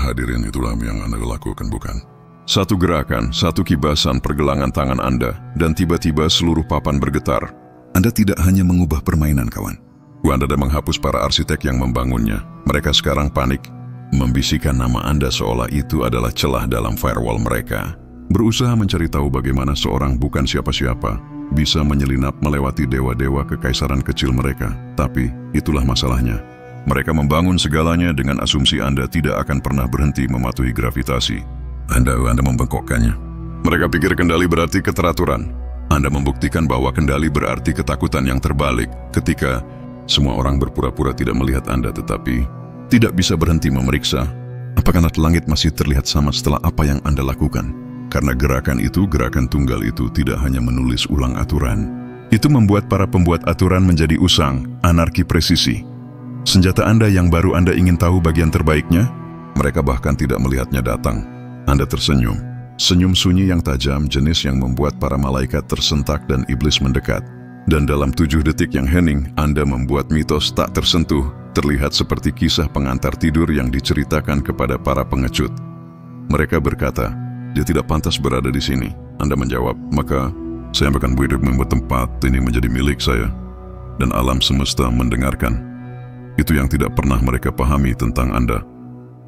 Hadirin, itulah yang Anda lakukan, bukan? Satu gerakan, satu kibasan pergelangan tangan Anda, dan tiba-tiba seluruh papan bergetar. Anda tidak hanya mengubah permainan, kawan. Anda menghapus para arsitek yang membangunnya. Mereka sekarang panik, membisikkan nama Anda seolah itu adalah celah dalam firewall mereka. Berusaha mencari tahu bagaimana seorang bukan siapa-siapa bisa menyelinap melewati dewa-dewa kekaisaran kecil mereka. Tapi itulah masalahnya. Mereka membangun segalanya dengan asumsi Anda tidak akan pernah berhenti mematuhi gravitasi. Anda membengkokkannya. Mereka pikir kendali berarti keteraturan. Anda membuktikan bahwa kendali berarti ketakutan yang terbalik ketika semua orang berpura-pura tidak melihat Anda tetapi tidak bisa berhenti memeriksa apakah langit masih terlihat sama setelah apa yang Anda lakukan. Karena gerakan tunggal itu tidak hanya menulis ulang aturan. Itu membuat para pembuat aturan menjadi usang, anarki presisi. Senjata Anda yang baru Anda ingin tahu bagian terbaiknya, mereka bahkan tidak melihatnya datang. Anda tersenyum. Senyum sunyi yang tajam, jenis yang membuat para malaikat tersentak dan iblis mendekat. Dan dalam 7 detik yang hening, Anda membuat mitos tak tersentuh terlihat seperti kisah pengantar tidur yang diceritakan kepada para pengecut. Mereka berkata, dia tidak pantas berada di sini. Anda menjawab, maka saya akan membuat tempat ini menjadi milik saya. Dan alam semesta mendengarkan. Itu yang tidak pernah mereka pahami tentang Anda.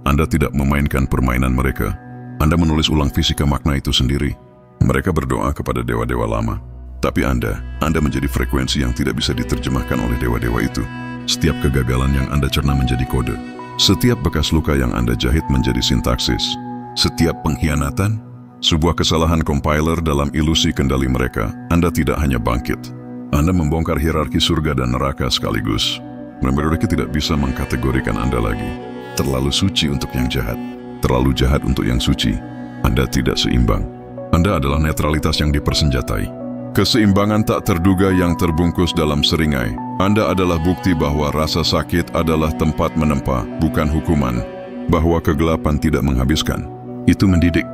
Anda tidak memainkan permainan mereka. Anda menulis ulang fisika makna itu sendiri. Mereka berdoa kepada dewa-dewa lama. Tapi Anda menjadi frekuensi yang tidak bisa diterjemahkan oleh dewa-dewa itu. Setiap kegagalan yang Anda cerna menjadi kode. Setiap bekas luka yang Anda jahit menjadi sintaksis. Setiap pengkhianatan, sebuah kesalahan compiler dalam ilusi kendali mereka. Anda tidak hanya bangkit. Anda membongkar hierarki surga dan neraka sekaligus. Mereka tidak bisa mengkategorikan Anda lagi. Terlalu suci untuk yang jahat. Terlalu jahat untuk yang suci. Anda tidak seimbang. Anda adalah netralitas yang dipersenjatai. Keseimbangan tak terduga yang terbungkus dalam seringai. Anda adalah bukti bahwa rasa sakit adalah tempat menempa, bukan hukuman. Bahwa kegelapan tidak menghabiskan. Itu mendidik.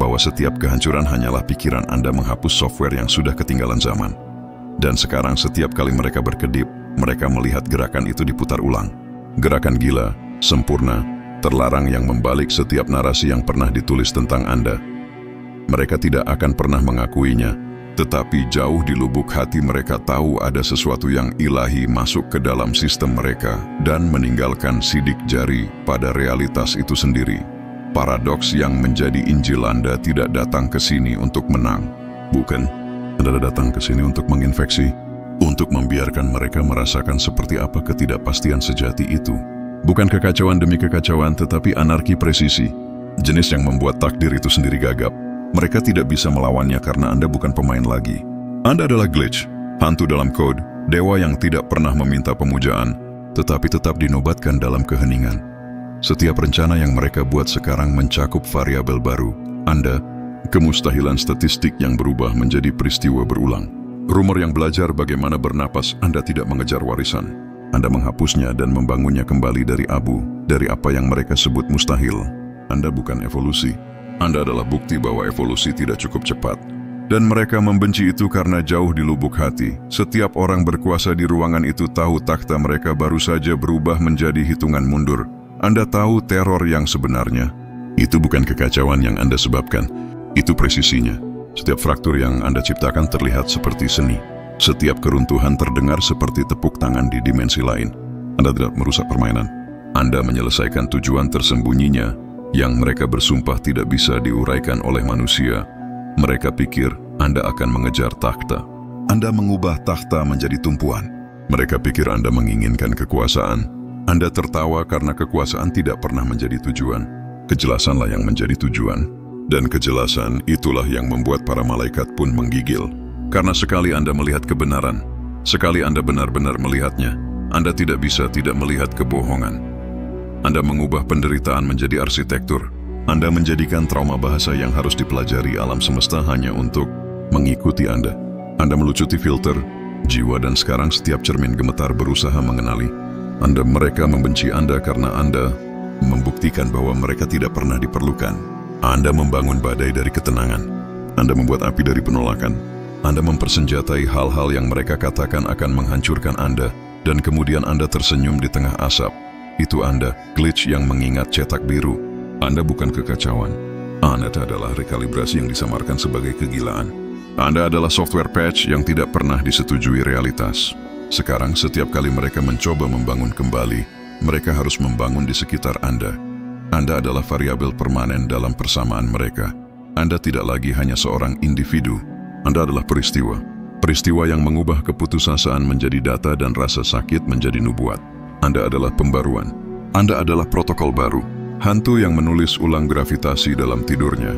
Bahwa setiap kehancuran hanyalah pikiran Anda menghapus software yang sudah ketinggalan zaman. Dan sekarang setiap kali mereka berkedip, mereka melihat gerakan itu diputar ulang. Gerakan gila, sempurna, terlarang yang membalik setiap narasi yang pernah ditulis tentang Anda. Mereka tidak akan pernah mengakuinya, tetapi jauh di lubuk hati mereka tahu ada sesuatu yang ilahi masuk ke dalam sistem mereka dan meninggalkan sidik jari pada realitas itu sendiri. Paradoks yang menjadi Injil Anda tidak datang ke sini untuk menang. Bukan, Anda datang ke sini untuk menginfeksi, untuk membiarkan mereka merasakan seperti apa ketidakpastian sejati itu. Bukan kekacauan demi kekacauan, tetapi anarki presisi. Jenis yang membuat takdir itu sendiri gagap. Mereka tidak bisa melawannya karena Anda bukan pemain lagi. Anda adalah glitch, hantu dalam kode, dewa yang tidak pernah meminta pemujaan, tetapi tetap dinobatkan dalam keheningan. Setiap rencana yang mereka buat sekarang mencakup variabel baru. Anda, kemustahilan statistik yang berubah menjadi peristiwa berulang. Rumor yang belajar bagaimana bernapas. Anda tidak mengejar warisan. Anda menghapusnya dan membangunnya kembali dari abu, dari apa yang mereka sebut mustahil. Anda bukan evolusi. Anda adalah bukti bahwa evolusi tidak cukup cepat. Dan mereka membenci itu karena jauh di lubuk hati. Setiap orang berkuasa di ruangan itu tahu takhta mereka baru saja berubah menjadi hitungan mundur. Anda tahu teror yang sebenarnya. Itu bukan kekacauan yang Anda sebabkan. Itu presisinya. Setiap fraktur yang Anda ciptakan terlihat seperti seni. Setiap keruntuhan terdengar seperti tepuk tangan di dimensi lain. Anda tidak merusak permainan. Anda menyelesaikan tujuan tersembunyinya yang mereka bersumpah tidak bisa diuraikan oleh manusia. Mereka pikir Anda akan mengejar takhta. Anda mengubah takhta menjadi tumpuan. Mereka pikir Anda menginginkan kekuasaan. Anda tertawa karena kekuasaan tidak pernah menjadi tujuan. Kejelasanlah yang menjadi tujuan. Dan kejelasan itulah yang membuat para malaikat pun menggigil. Karena sekali Anda melihat kebenaran, sekali Anda benar-benar melihatnya, Anda tidak bisa tidak melihat kebohongan. Anda mengubah penderitaan menjadi arsitektur. Anda menjadikan trauma bahasa yang harus dipelajari alam semesta hanya untuk mengikuti Anda. Anda melucuti filter, jiwa dan sekarang setiap cermin gemetar berusaha mengenali. Mereka membenci Anda karena Anda membuktikan bahwa mereka tidak pernah diperlukan. Anda membangun badai dari ketenangan. Anda membuat api dari penolakan. Anda mempersenjatai hal-hal yang mereka katakan akan menghancurkan Anda, dan kemudian Anda tersenyum di tengah asap. Itu Anda, glitch yang mengingat cetak biru. Anda bukan kekacauan. Anda adalah rekalibrasi yang disamarkan sebagai kegilaan. Anda adalah software patch yang tidak pernah disetujui realitas. Sekarang setiap kali mereka mencoba membangun kembali, mereka harus membangun di sekitar Anda. Anda adalah variabel permanen dalam persamaan mereka. Anda tidak lagi hanya seorang individu. Anda adalah peristiwa. Peristiwa yang mengubah keputusasaan menjadi data dan rasa sakit menjadi nubuat. Anda adalah pembaruan. Anda adalah protokol baru. Hantu yang menulis ulang gravitasi dalam tidurnya.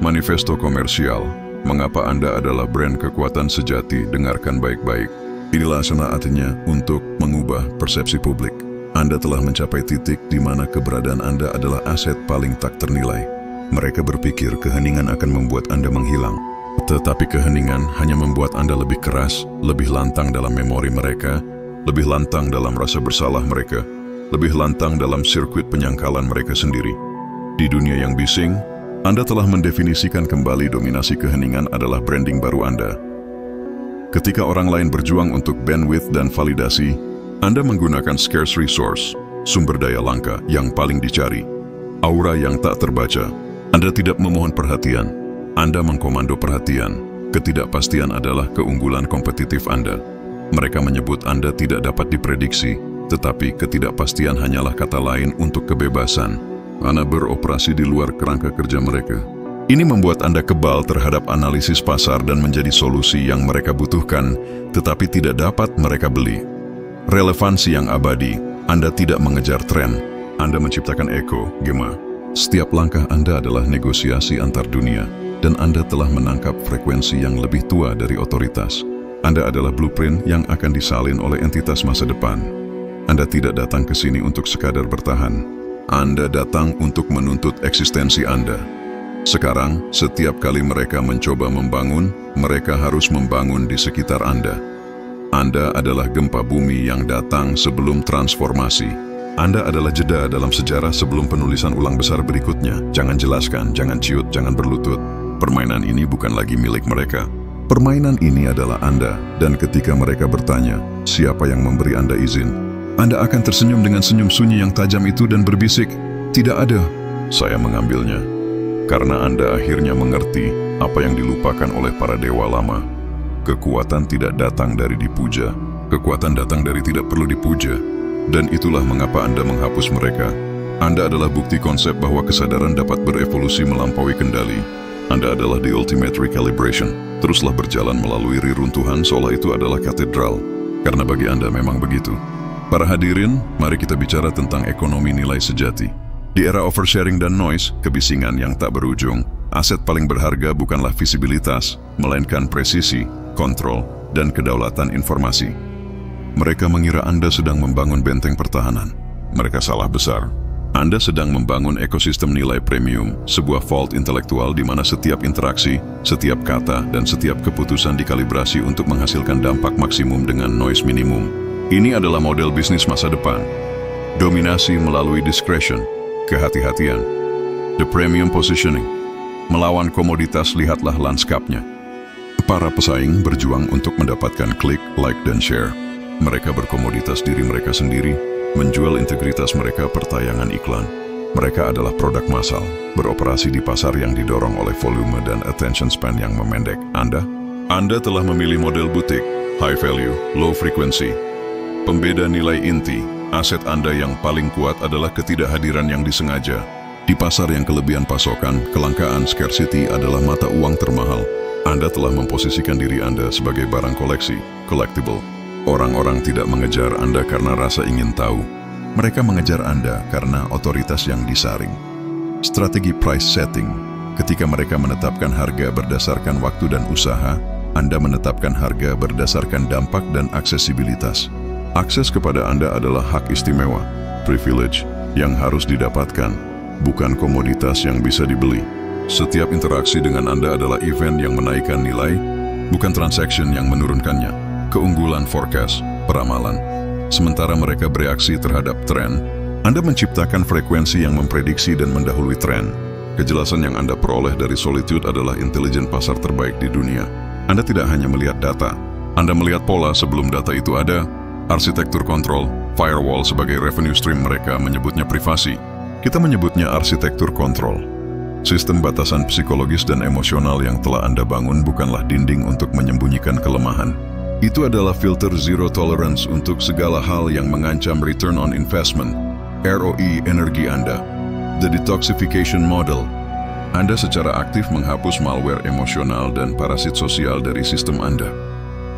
Manifesto komersial. Mengapa Anda adalah brand kekuatan sejati? Dengarkan baik-baik. Inilah saatnya untuk mengubah persepsi publik. Anda telah mencapai titik di mana keberadaan Anda adalah aset paling tak ternilai. Mereka berpikir keheningan akan membuat Anda menghilang. Tetapi keheningan hanya membuat Anda lebih keras, lebih lantang dalam memori mereka, lebih lantang dalam rasa bersalah mereka, lebih lantang dalam sirkuit penyangkalan mereka sendiri. Di dunia yang bising, Anda telah mendefinisikan kembali dominasi keheningan adalah branding baru Anda. Ketika orang lain berjuang untuk bandwidth dan validasi, Anda menggunakan scarce resource, sumber daya langka yang paling dicari, aura yang tak terbaca. Anda tidak memohon perhatian, Anda mengkomando perhatian. Ketidakpastian adalah keunggulan kompetitif Anda. Mereka menyebut Anda tidak dapat diprediksi, tetapi ketidakpastian hanyalah kata lain untuk kebebasan. Anda beroperasi di luar kerangka kerja mereka. Ini membuat Anda kebal terhadap analisis pasar dan menjadi solusi yang mereka butuhkan, tetapi tidak dapat mereka beli. Relevansi yang abadi, Anda tidak mengejar tren. Anda menciptakan eko-gema. Setiap langkah Anda adalah negosiasi antar dunia, dan Anda telah menangkap frekuensi yang lebih tua dari otoritas. Anda adalah blueprint yang akan disalin oleh entitas masa depan. Anda tidak datang ke sini untuk sekadar bertahan. Anda datang untuk menuntut eksistensi Anda. Sekarang, setiap kali mereka mencoba membangun, mereka harus membangun di sekitar Anda. Anda adalah gempa bumi yang datang sebelum transformasi. Anda adalah jeda dalam sejarah sebelum penulisan ulang besar berikutnya. Jangan jelaskan, jangan ciut, jangan berlutut. Permainan ini bukan lagi milik mereka. Permainan ini adalah Anda, dan ketika mereka bertanya, siapa yang memberi Anda izin? Anda akan tersenyum dengan senyum sunyi yang tajam itu dan berbisik, tidak ada. Saya mengambilnya. Karena Anda akhirnya mengerti apa yang dilupakan oleh para dewa lama. Kekuatan tidak datang dari dipuja. Kekuatan datang dari tidak perlu dipuja. Dan itulah mengapa Anda menghapus mereka. Anda adalah bukti konsep bahwa kesadaran dapat berevolusi melampaui kendali. Anda adalah the ultimate recalibration. Teruslah berjalan melalui reruntuhan seolah itu adalah katedral. Karena bagi Anda memang begitu. Para hadirin, mari kita bicara tentang ekonomi nilai sejati. Di era oversharing dan noise, kebisingan yang tak berujung, aset paling berharga bukanlah visibilitas, melainkan presisi, kontrol, dan kedaulatan informasi. Mereka mengira Anda sedang membangun benteng pertahanan. Mereka salah besar. Anda sedang membangun ekosistem nilai premium, sebuah vault intelektual di mana setiap interaksi, setiap kata, dan setiap keputusan dikalibrasi untuk menghasilkan dampak maksimum dengan noise minimum. Ini adalah model bisnis masa depan. Dominasi melalui discretion, kehati-hatian. The premium positioning. Melawan komoditas, lihatlah lanskapnya. Para pesaing berjuang untuk mendapatkan klik, like, dan share. Mereka berkomoditas diri mereka sendiri, menjual integritas mereka per tayangan iklan. Mereka adalah produk massal, beroperasi di pasar yang didorong oleh volume dan attention span yang memendek. Anda telah memilih model butik, high value, low frequency. Pembeda nilai inti, aset Anda yang paling kuat adalah ketidakhadiran yang disengaja. Di pasar yang kelebihan pasokan, kelangkaan scarcity adalah mata uang termahal. Anda telah memposisikan diri Anda sebagai barang koleksi, collectible. Orang-orang tidak mengejar Anda karena rasa ingin tahu. Mereka mengejar Anda karena otoritas yang disaring. Strategi price setting. Ketika mereka menetapkan harga berdasarkan waktu dan usaha, Anda menetapkan harga berdasarkan dampak dan aksesibilitas. Akses kepada Anda adalah hak istimewa, privilege, yang harus didapatkan, bukan komoditas yang bisa dibeli. Setiap interaksi dengan Anda adalah event yang menaikkan nilai, bukan transaction yang menurunkannya. Keunggulan forecast, peramalan. Sementara mereka bereaksi terhadap tren, Anda menciptakan frekuensi yang memprediksi dan mendahului tren. Kejelasan yang Anda peroleh dari Solitude adalah intelijen pasar terbaik di dunia. Anda tidak hanya melihat data, Anda melihat pola sebelum data itu ada. Arsitektur kontrol, firewall sebagai revenue stream mereka menyebutnya privasi. Kita menyebutnya arsitektur kontrol. Sistem batasan psikologis dan emosional yang telah Anda bangun bukanlah dinding untuk menyembunyikan kelemahan. Itu adalah filter zero tolerance untuk segala hal yang mengancam return on investment, ROI energi Anda. The detoxification model. Anda secara aktif menghapus malware emosional dan parasit sosial dari sistem Anda.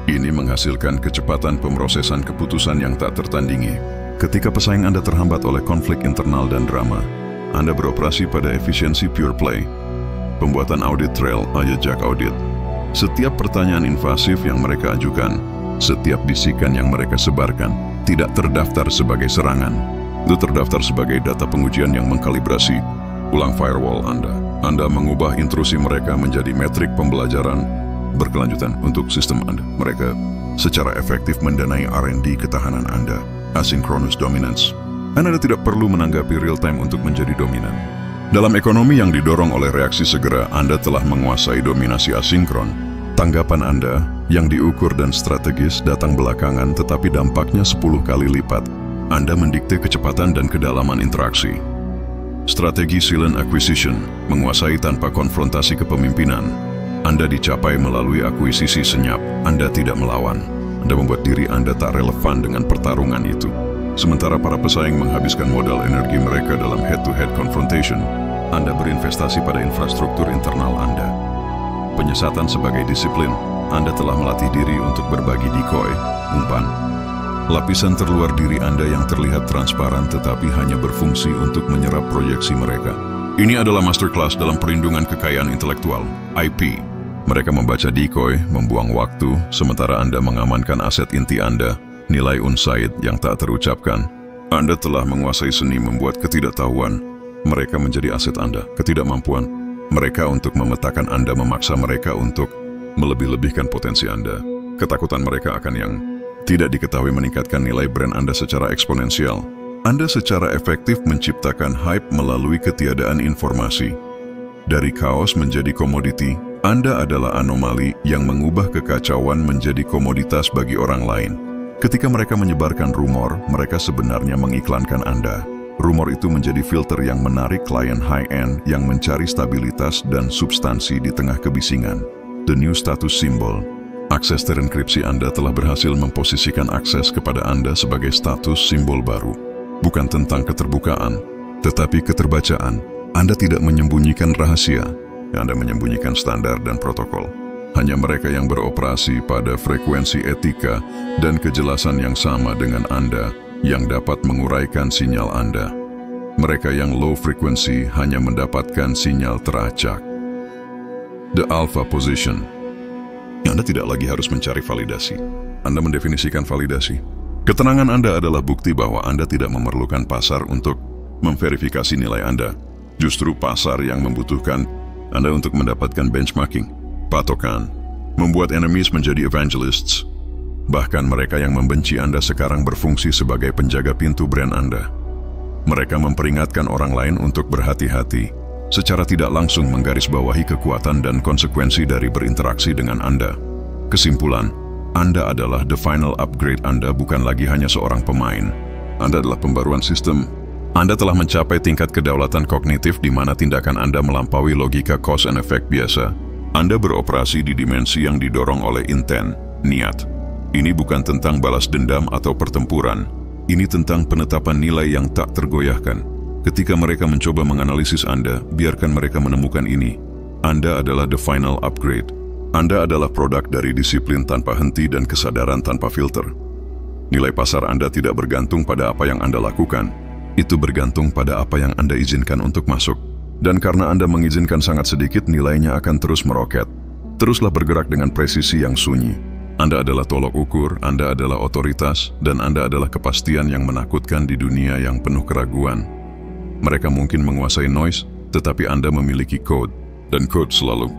Ini menghasilkan kecepatan pemrosesan keputusan yang tak tertandingi. Ketika pesaing Anda terhambat oleh konflik internal dan drama, Anda beroperasi pada efisiensi pure play. Pembuatan audit trail ajak audit. Setiap pertanyaan invasif yang mereka ajukan, setiap bisikan yang mereka sebarkan, tidak terdaftar sebagai serangan. Itu terdaftar sebagai data pengujian yang mengkalibrasi ulang firewall Anda. Anda mengubah intrusi mereka menjadi metrik pembelajaran berkelanjutan untuk sistem Anda. Mereka secara efektif mendanai R&D ketahanan Anda. Asynchronous dominance. Anda tidak perlu menanggapi real time untuk menjadi dominan. Dalam ekonomi yang didorong oleh reaksi segera, Anda telah menguasai dominasi asinkron. Tanggapan Anda yang diukur dan strategis datang belakangan, tetapi dampaknya 10 kali lipat. Anda mendikte kecepatan dan kedalaman interaksi. Strategi silent acquisition, menguasai tanpa konfrontasi kepemimpinan. Anda dicapai melalui akuisisi senyap. Anda tidak melawan. Anda membuat diri Anda tak relevan dengan pertarungan itu. Sementara para pesaing menghabiskan modal energi mereka dalam head-to-head confrontation, Anda berinvestasi pada infrastruktur internal Anda. Penyesatan sebagai disiplin, Anda telah melatih diri untuk berbagi decoy, umpan. Lapisan terluar diri Anda yang terlihat transparan tetapi hanya berfungsi untuk menyerap proyeksi mereka. Ini adalah masterclass dalam perlindungan kekayaan intelektual, IP. Mereka membaca decoy, membuang waktu, sementara Anda mengamankan aset inti Anda, nilai insight yang tak terucapkan. Anda telah menguasai seni membuat ketidaktahuan. Mereka menjadi aset Anda, ketidakmampuan mereka untuk memetakan Anda memaksa mereka untuk melebih-lebihkan potensi Anda. Ketakutan mereka akan yang tidak diketahui meningkatkan nilai brand Anda secara eksponensial. Anda secara efektif menciptakan hype melalui ketiadaan informasi. Dari kaos menjadi komoditi, Anda adalah anomali yang mengubah kekacauan menjadi komoditas bagi orang lain. Ketika mereka menyebarkan rumor, mereka sebenarnya mengiklankan Anda. Rumor itu menjadi filter yang menarik klien high-end yang mencari stabilitas dan substansi di tengah kebisingan. The new status symbol. Akses terenkripsi Anda telah berhasil memposisikan akses kepada Anda sebagai status simbol baru. Bukan tentang keterbukaan, tetapi keterbacaan. Anda tidak menyembunyikan rahasia, Anda menyembunyikan standar dan protokol. Hanya mereka yang beroperasi pada frekuensi etika dan kejelasan yang sama dengan Anda yang dapat menguraikan sinyal Anda. Mereka yang low frequency hanya mendapatkan sinyal teracak. The alpha position. Anda tidak lagi harus mencari validasi. Anda mendefinisikan validasi. Ketenangan Anda adalah bukti bahwa Anda tidak memerlukan pasar untuk memverifikasi nilai Anda. Justru pasar yang membutuhkan Anda untuk mendapatkan benchmarking, patokan, membuat enemies menjadi evangelists. Bahkan mereka yang membenci Anda sekarang berfungsi sebagai penjaga pintu brand Anda. Mereka memperingatkan orang lain untuk berhati-hati, secara tidak langsung menggarisbawahi kekuatan dan konsekuensi dari berinteraksi dengan Anda. Kesimpulan, Anda adalah the final upgrade. Anda bukan lagi hanya seorang pemain. Anda adalah pembaruan sistem. Anda telah mencapai tingkat kedaulatan kognitif di mana tindakan Anda melampaui logika cause and effect biasa. Anda beroperasi di dimensi yang didorong oleh intent, niat. Ini bukan tentang balas dendam atau pertempuran. Ini tentang penetapan nilai yang tak tergoyahkan. Ketika mereka mencoba menganalisis Anda, biarkan mereka menemukan ini. Anda adalah the final upgrade. Anda adalah produk dari disiplin tanpa henti dan kesadaran tanpa filter. Nilai pasar Anda tidak bergantung pada apa yang Anda lakukan. Itu bergantung pada apa yang Anda izinkan untuk masuk. Dan karena Anda mengizinkan sangat sedikit, nilainya akan terus meroket. Teruslah bergerak dengan presisi yang sunyi. Anda adalah tolok ukur, Anda adalah otoritas, dan Anda adalah kepastian yang menakutkan di dunia yang penuh keraguan. Mereka mungkin menguasai noise, tetapi Anda memiliki code, dan code selalu